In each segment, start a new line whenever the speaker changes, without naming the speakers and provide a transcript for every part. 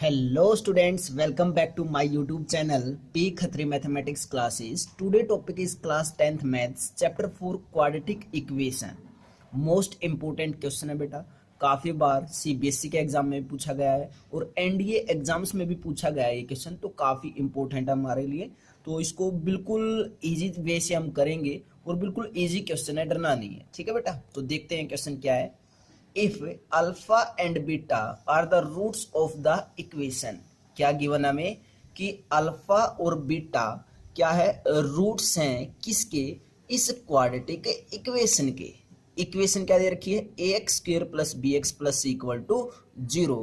Hello students, welcome back to my YouTube channel P Khatri Mathematics Classes. Today topic is class 10th Maths Chapter 4 Quadratic Equation. Most important question है बेटा, काफ़ी बार CBSE के exam में भी पूछा गया है और एनडीए एग्जाम्स में भी पूछा गया है ये क्वेश्चन, तो काफ़ी इम्पोर्टेंट है हमारे लिए। तो इसको बिल्कुल इजी वे से हम करेंगे और बिल्कुल इजी क्वेश्चन है, डरना नहीं है, ठीक है बेटा। तो देखते हैं क्वेश्चन क्या है। If alpha and beta are the roots of the equation, क्या गिवन हमें कि अल्फा और बीटा क्या है, रूट्स हैं किसके, इस क्वाड्रेटिक इक्वेशन के। इक्वेशन क्या दे रखी है, A X square plus B x plus C equal to 0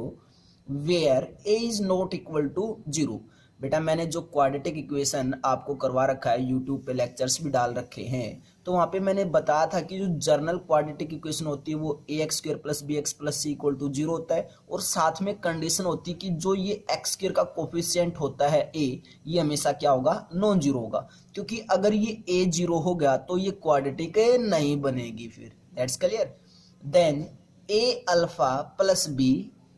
where A is not equal to 0। बेटा मैंने जो क्वाड्रेटिक इक्वेशन आपको करवा रखा है, यूट्यूब पे लेक्चर्स भी डाल रखे हैं, तो वहाँ पे मैंने बताया था कि जो जर्नल क्वाड्रेटिक इक्वेशन होती है वो A X square plus B x plus C equal to 0 होता है, और साथ में कंडीशन होती है कि जो ये एक्स स्क्र का कोफिशिएंट होता है ए, ये हमेशा क्या होगा, नॉन जीरो होगा, क्योंकि अगर ये ए 0 हो गया तो ये क्वाड्रेटिक नहीं बनेगी फिर। That's clear. Then a alpha plus B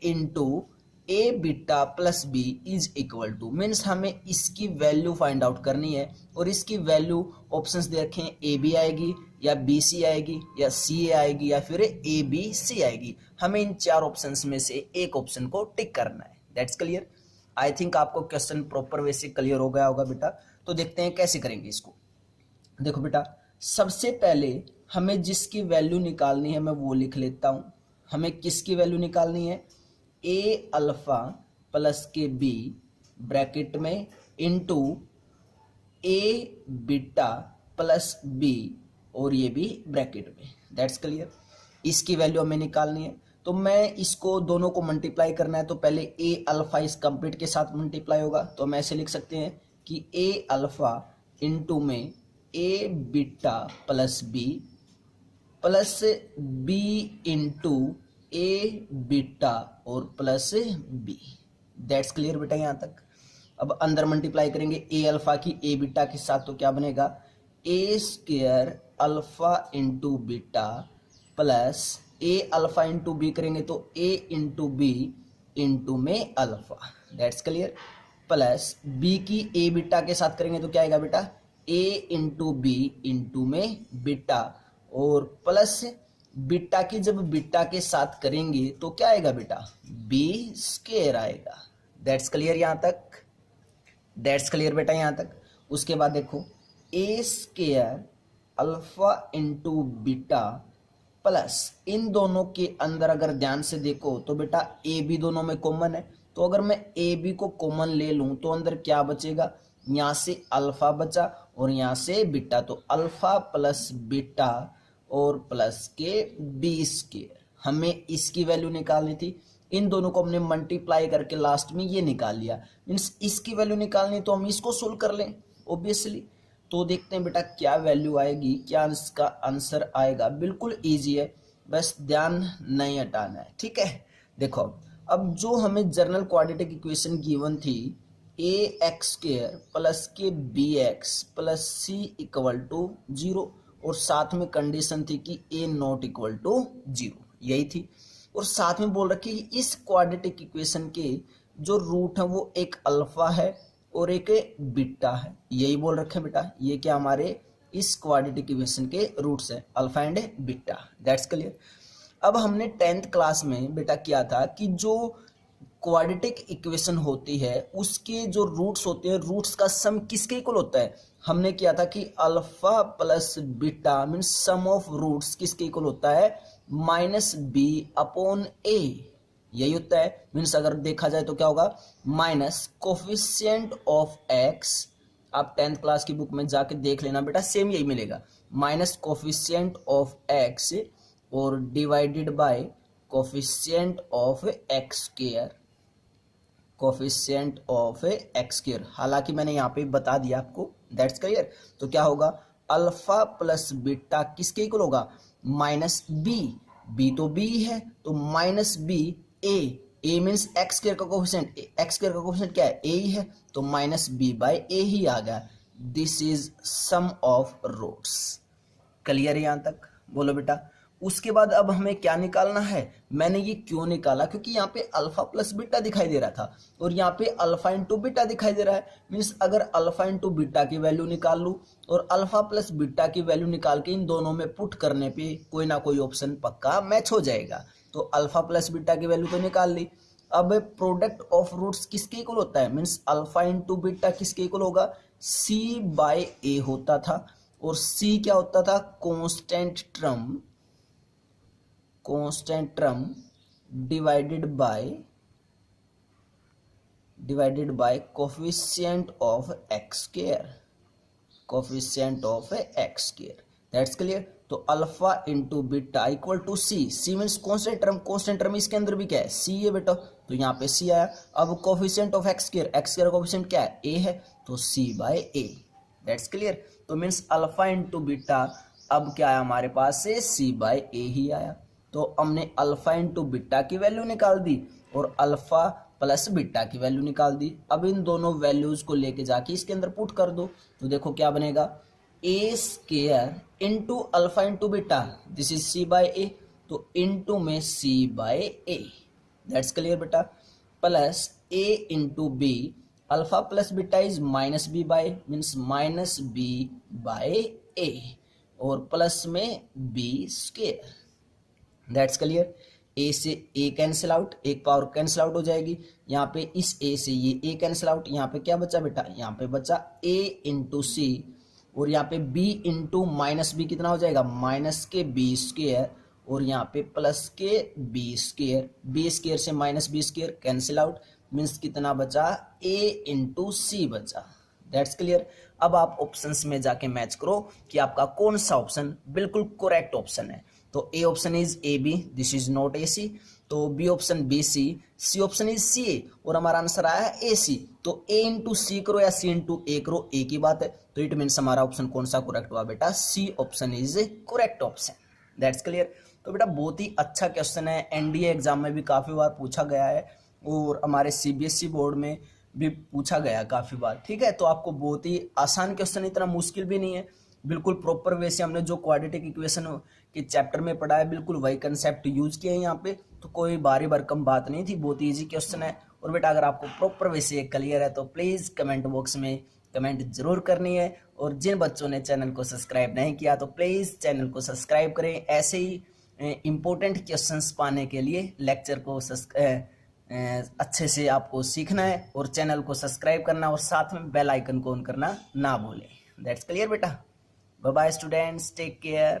into A beta plus b is equal to, means हमें इसकी वैल्यू फाइंड आउट करनी है, और इसकी वैल्यू ऑप्शंस दे रखे हैं, ए बी आएगी या बी सी आएगी या सी ए आएगी या फिर ए बी सी आएगी। हमें इन चार ऑप्शंस में से एक ऑप्शन को टिक करना है। That's clear. आई थिंक आपको क्वेश्चन प्रॉपर वे से क्लियर हो गया होगा बेटा। तो देखते हैं कैसे करेंगे इसको। देखो बेटा, सबसे पहले हमें जिसकी वैल्यू निकालनी है मैं वो लिख लेता हूँ। हमें किसकी वैल्यू निकालनी है, ए अल्फा प्लस के बी ब्रैकेट में इंटू ए बीटा प्लस बी और ये भी ब्रैकेट में। That's clear. इसकी वैल्यू हमें निकालनी है, तो मैं इसको दोनों को मल्टीप्लाई करना है, तो पहले ए अल्फा इस कंप्लीट के साथ मल्टीप्लाई होगा, तो हम ऐसे लिख सकते हैं कि ए अल्फा इंटू में A beta plus B plus B into A beta और प्लस बी। दैट्स क्लियर बेटा यहाँ तक। अब अंदर मल्टीप्लाई करेंगे ए अल्फा की ए बीटा के साथ, तो क्या बनेगा, A square alpha into beta plus A alpha into B करेंगे तो ए इंटू बी इंटू में alpha. That's clear. Plus B की ए बीटा के साथ करेंगे तो क्या आएगा बेटा, ए इंटू बी इंटू में बीटा, और प्लस बीटा की जब बीटा के साथ करेंगे तो क्या आएगा बेटा, बी स्क्वायर आएगा। दैट्स क्लियर यहाँ तक। दैट्स क्लियर बेटा यहाँ तक। उसके बाद देखो, A square alpha into beta plus, इन दोनों के अंदर अगर ध्यान से देखो तो बेटा ए बी दोनों में कॉमन है, तो अगर मैं ए बी को कॉमन ले लूं तो अंदर क्या बचेगा, यहाँ से अल्फा बचा और यहाँ से बीटा, तो अल्फा प्लस बीटा और प्लस के बी स्क्वायर। हमें इसकी वैल्यू निकालनी थी, इन दोनों को हमने मल्टीप्लाई करके लास्ट में ये निकाल लिया, मीन्स इसकी वैल्यू निकालनी तो हम इसको सोल्व कर लें ऑब्वियसली। तो देखते हैं बेटा क्या वैल्यू आएगी, क्या इसका आंसर आएगा। बिल्कुल इजी है, बस ध्यान नहीं हटाना है, ठीक है। देखो अब जो हमें जर्नल क्वाड्रेटिक इक्वेशन गिवन थी, ए एक्स स्क्वायर प्लस के b x plus C equal to 0, और साथ में कंडीशन थी कि ए नॉट इक्वल टू 0, यही थी। और साथ में बोल रखी कि इस क्वाड्रेटिक इक्वेशन के जो रूट है वो एक अल्फा है और एक बीटा है, यही बोल रखे बेटा। ये क्या हमारे इस क्वाड्रेटिक इक्वेशन के रूट्स है, alpha and beta. That's clear. अब हमने 10th क्लास में बेटा किया था कि जो क्वाड्रेटिक इक्वेशन होती है उसके जो रूट्स होते हैं, रूट्स का सम किसके इक्वल होता है। हमने किया था कि alpha plus beta means sum of roots किसके इक्वल होता है, माइनस बी अपॉन ए, यही होता है। मीन्स अगर देखा जाए तो क्या होगा, माइनस कोफिशिएंट ऑफ एक्स, आप 10th क्लास की बुक में जाके देख लेना बेटा, सेम यही मिलेगा, माइनस कोफिशिएंट ऑफ एक्स और divided by coefficient of X square, coefficient of X square. हालांकि मैंने यहाँ पे बता दिया आपको। That's clear. तो क्या होगा, अल्फा प्लस बीटा किसके इक्वल होगा, माइनस बी, बी तो बी है तो माइनस बी ए मीन्स एक्स स्क्वायर का कोफिशिएंट, एक्स स्क्वायर का कोफिशिएंट क्या है, ए ही है, तो माइनस बी बाय ए ही आ गया। This is sum of roots. Clear यहाँ तक, बोलो बेटा। उसके बाद अब हमें क्या निकालना है, मैंने ये क्यों निकाला, क्योंकि यहाँ पे अल्फा प्लस बीटा दिखाई दे रहा था और यहाँ पे अल्फा इंटू बीटा दिखाई दे रहा है। मीन्स अगर अल्फा इंटू बीटा की वैल्यू निकाल लूँ और अल्फा प्लस बीटा की वैल्यू निकाल के इन दोनों में पुट करने पे कोई ना कोई ऑप्शन पक्का मैच हो जाएगा। तो अल्फा प्लस बीटा की वैल्यू तो निकाल ली। अब प्रोडक्ट ऑफ रूट्स किसके इक्वल होता है, मीन्स अल्फा इंटू बीटा किसके इक्वल होगा, सी बाय ए होता था। और सी क्या होता था, constant term divided by coefficient of X square, that's clear. तो alpha into beta equal to C means constant term इसके अंदर भी क्या है, सी है बेटा, तो यहाँ पे सी आया। अब coefficient of X square coefficient क्या है, ए है, तो सी बाय ए, दैट्स क्लियर। तो मीन्स अल्फा इंटू बीटा अब क्या आया हमारे पास से, सी बाय ए ही आया। तो हमने अल्फा इंटू बीटा की वैल्यू निकाल दी और अल्फा प्लस बीटा की वैल्यू निकाल दी। अब इन दोनों वैल्यूज को लेके जाके इसके अंदर पुट कर दो, तो देखो क्या बनेगा, A square into alpha into beta, this is C by A, तो इंटू में C by A, that's clear बेटा, plus A into B, alpha plus beta is minus B by, means minus B by A, और plus में B square, that's clear. A से A cancel out, एक power cancel out हो जाएगी, यहाँ पे इस ए से ये ए कैंसिल आउट, यहाँ पे क्या बचा बेटा, यहाँ पे बचा ए इंटू सी, और यहाँ पे बी इंटू माइनस बी कितना हो जाएगा, माइनस के बी स्क्वायर, और यहाँ पे प्लस के बी स्क्वायर से minus b square cancel out, means कितना बचा, ए इंटू सी बचा, दैट्स क्लियर। अब आप ऑप्शंस में जाके मैच करो कि आपका कौन सा ऑप्शन बिल्कुल करेक्ट ऑप्शन है। तो A option is A B, this is not A C, तो B option B C option is C A, और हमारा आंसर आया है ए सी। तो ए इंटू सी करो या सी इंटू ए करो, ए की बात है, तो इट मीन्स हमारा ऑप्शन कौन सा करेक्ट हुआ बेटा, c option is correct option, that's clear. तो बेटा बहुत ही अच्छा क्वेश्चन है, एनडीए एग्जाम में भी काफी बार पूछा गया है और हमारे सीबीएसई बोर्ड में भी पूछा गया काफी बार, ठीक है। तो आपको बहुत ही आसान क्वेश्चन, इतना मुश्किल भी नहीं है, बिल्कुल प्रॉपर वे से हमने जो क्वाड्रेटिक इक्वेशन के चैप्टर में पढ़ा है बिल्कुल वही कंसेप्ट यूज किया है यहाँ पे, तो कोई भारी भरकम बात नहीं थी, बहुत इजी क्वेश्चन है। और बेटा अगर आपको प्रॉपर वे से क्लियर है तो प्लीज कमेंट बॉक्स में कमेंट जरूर करनी है, और जिन बच्चों ने चैनल को सब्सक्राइब नहीं किया तो प्लीज चैनल को सब्सक्राइब करें। ऐसे ही इंपॉर्टेंट क्वेश्चंस पाने के लिए लेक्चर को अच्छे से आपको सीखना है और चैनल को सब्सक्राइब करना, और साथ में बेल आइकन को ऑन करना ना भूलें, दैट्स क्लियर बेटा। Bye bye students, take care.